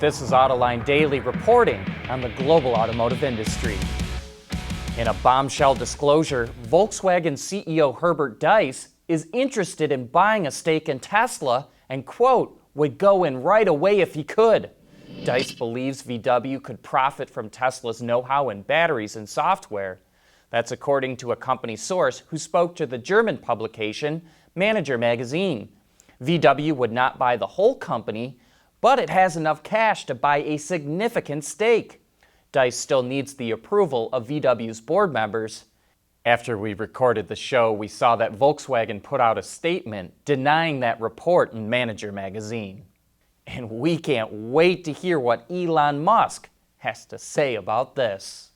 This is Autoline Daily reporting on the global automotive industry. In a bombshell disclosure, Volkswagen CEO Herbert Diess is interested in buying a stake in Tesla and, quote, would go in right away if he could. Diess believes VW could profit from Tesla's know-how in batteries and software. That's according to a company source who spoke to the German publication Manager magazine. VW would not buy the whole company, but it has enough cash to buy a significant stake. Diess still needs the approval of VW's board members. After we recorded the show, we saw that Volkswagen put out a statement denying that report in Manager magazine. And we can't wait to hear what Elon Musk has to say about this.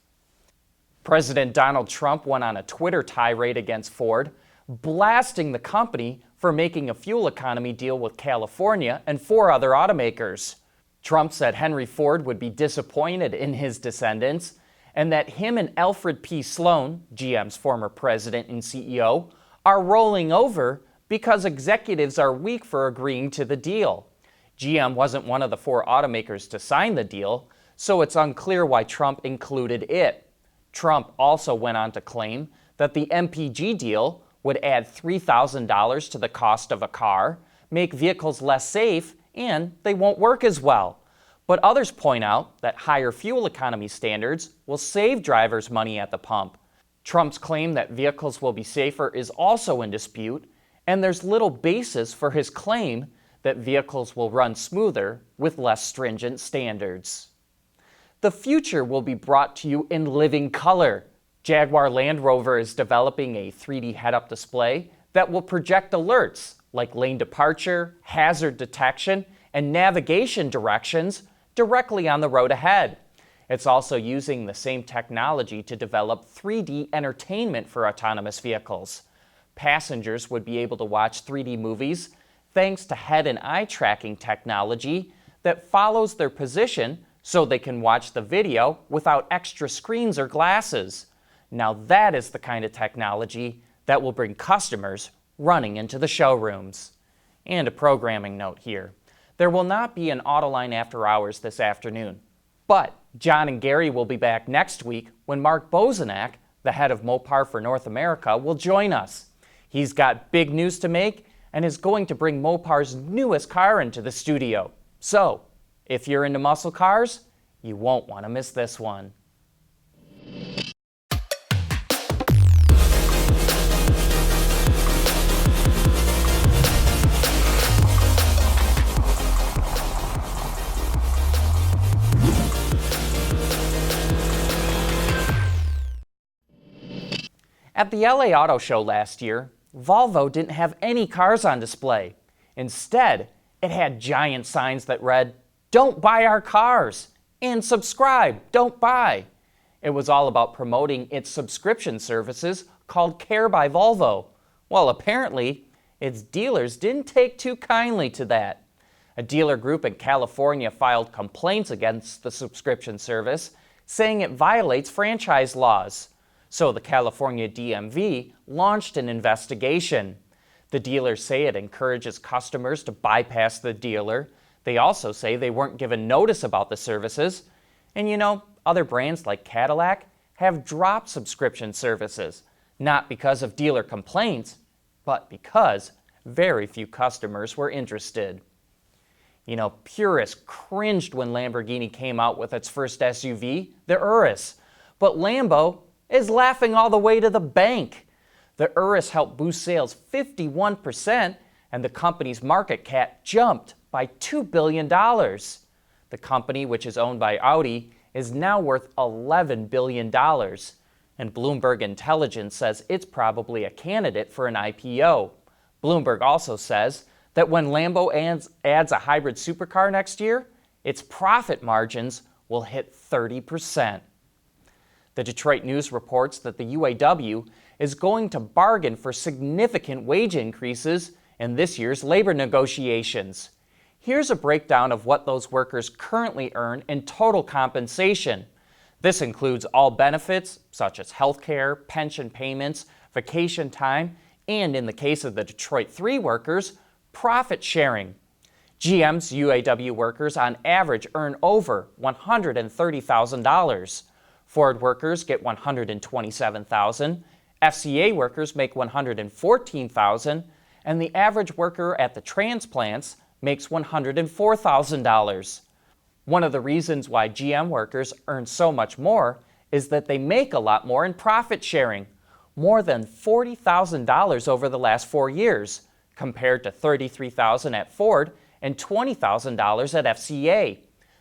President Donald Trump went on a Twitter tirade against Ford, blasting the company for making a fuel economy deal with California and 4 other automakers. Trump said Henry Ford would be disappointed in his descendants and that him and Alfred P. Sloan, GM's former president and CEO, are rolling over because executives are weak for agreeing to the deal. GM wasn't one of the 4 automakers to sign the deal, so it's unclear why Trump included it. Trump also went on to claim that the MPG deal would add $3,000 to the cost of a car, make vehicles less safe, and they won't work as well. But others point out that higher fuel economy standards will save drivers money at the pump. Trump's claim that vehicles will be safer is also in dispute, and there's little basis for his claim that vehicles will run smoother with less stringent standards. The future will be brought to you in living color. Jaguar Land Rover is developing a 3D head-up display that will project alerts like lane departure, hazard detection, and navigation directions directly on the road ahead. It's also using the same technology to develop 3D entertainment for autonomous vehicles. Passengers would be able to watch 3D movies thanks to head and eye tracking technology that follows their position so they can watch the video without extra screens or glasses. Now that is the kind of technology that will bring customers running into the showrooms. And a programming note here. There will not be an Autoline After Hours this afternoon, but John and Gary will be back next week when Mark Bozanak, the head of Mopar for North America, will join us. He's got big news to make and is going to bring Mopar's newest car into the studio. So, if you're into muscle cars, you won't want to miss this one. At the LA Auto Show last year, Volvo didn't have any cars on display. Instead, it had giant signs that read, "Don't buy our cars," and "Subscribe, don't buy." It was all about promoting its subscription services called Care by Volvo. Well, apparently, its dealers didn't take too kindly to that. A dealer group in California filed complaints against the subscription service, saying it violates franchise laws. So the California DMV launched an investigation. The dealers say it encourages customers to bypass the dealer. They also say they weren't given notice about the services. And you know, other brands like Cadillac have dropped subscription services, not because of dealer complaints, but because very few customers were interested. You know, purists cringed when Lamborghini came out with its first SUV, the Urus. But Lambo is laughing all the way to the bank. The Urus helped boost sales 51%, and the company's market cap jumped by $2 billion. The company, which is owned by Audi, is now worth $11 billion. And Bloomberg Intelligence says it's probably a candidate for an IPO. Bloomberg also says that when Lambo adds a hybrid supercar next year, its profit margins will hit 30%. The Detroit News reports that the UAW is going to bargain for significant wage increases in this year's labor negotiations. Here's a breakdown of what those workers currently earn in total compensation. This includes all benefits, such as health care, pension payments, vacation time, and in the case of the Detroit 3 workers, profit sharing. GM's UAW workers on average earn over $130,000. Ford workers get $127,000, FCA workers make $114,000, and the average worker at the transplants makes $104,000. One of the reasons why GM workers earn so much more is that they make a lot more in profit sharing, more than $40,000 over the last 4 years, compared to $33,000 at Ford and $20,000 at FCA.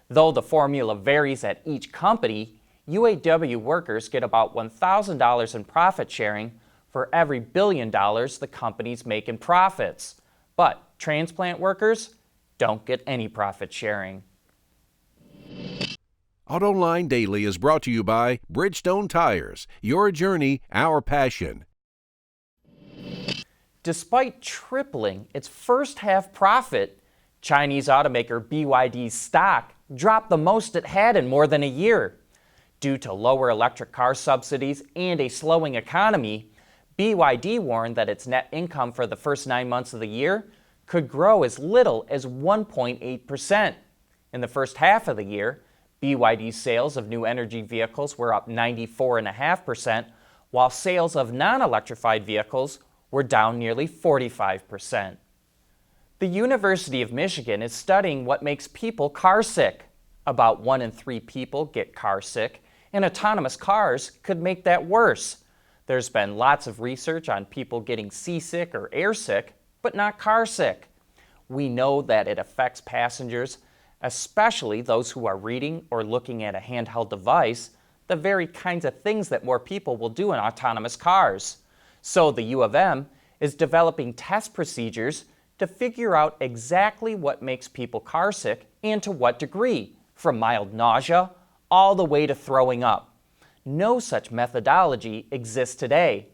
Though the formula varies at each company, UAW workers get about $1,000 in profit sharing for every $1 billion the companies make in profits. But transplant workers don't get any profit sharing. Autoline Daily is brought to you by Bridgestone Tires. Your journey, our passion. Despite tripling its first half profit, Chinese automaker BYD's stock dropped the most it had in more than a year. Due to lower electric car subsidies and a slowing economy, BYD warned that its net income for the first 9 months of the year could grow as little as 1.8%. In the first half of the year, BYD's sales of new energy vehicles were up 94.5%, while sales of non-electrified vehicles were down nearly 45%. The University of Michigan is studying what makes people car sick. About 1 in 3 people get car sick, and autonomous cars could make that worse. There's been lots of research on people getting seasick or airsick, but not car sick. We know that it affects passengers, especially those who are reading or looking at a handheld device, the very kinds of things that more people will do in autonomous cars. So the U of M is developing test procedures to figure out exactly what makes people carsick and to what degree, from mild nausea all the way to throwing up. No such methodology exists today.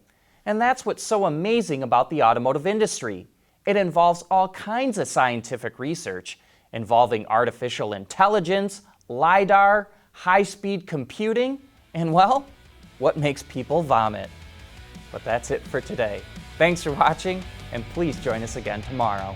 And that's what's so amazing about the automotive industry. It involves all kinds of scientific research involving artificial intelligence, LiDAR, high-speed computing, and well, what makes people vomit. But that's it for today. Thanks for watching, and please join us again tomorrow.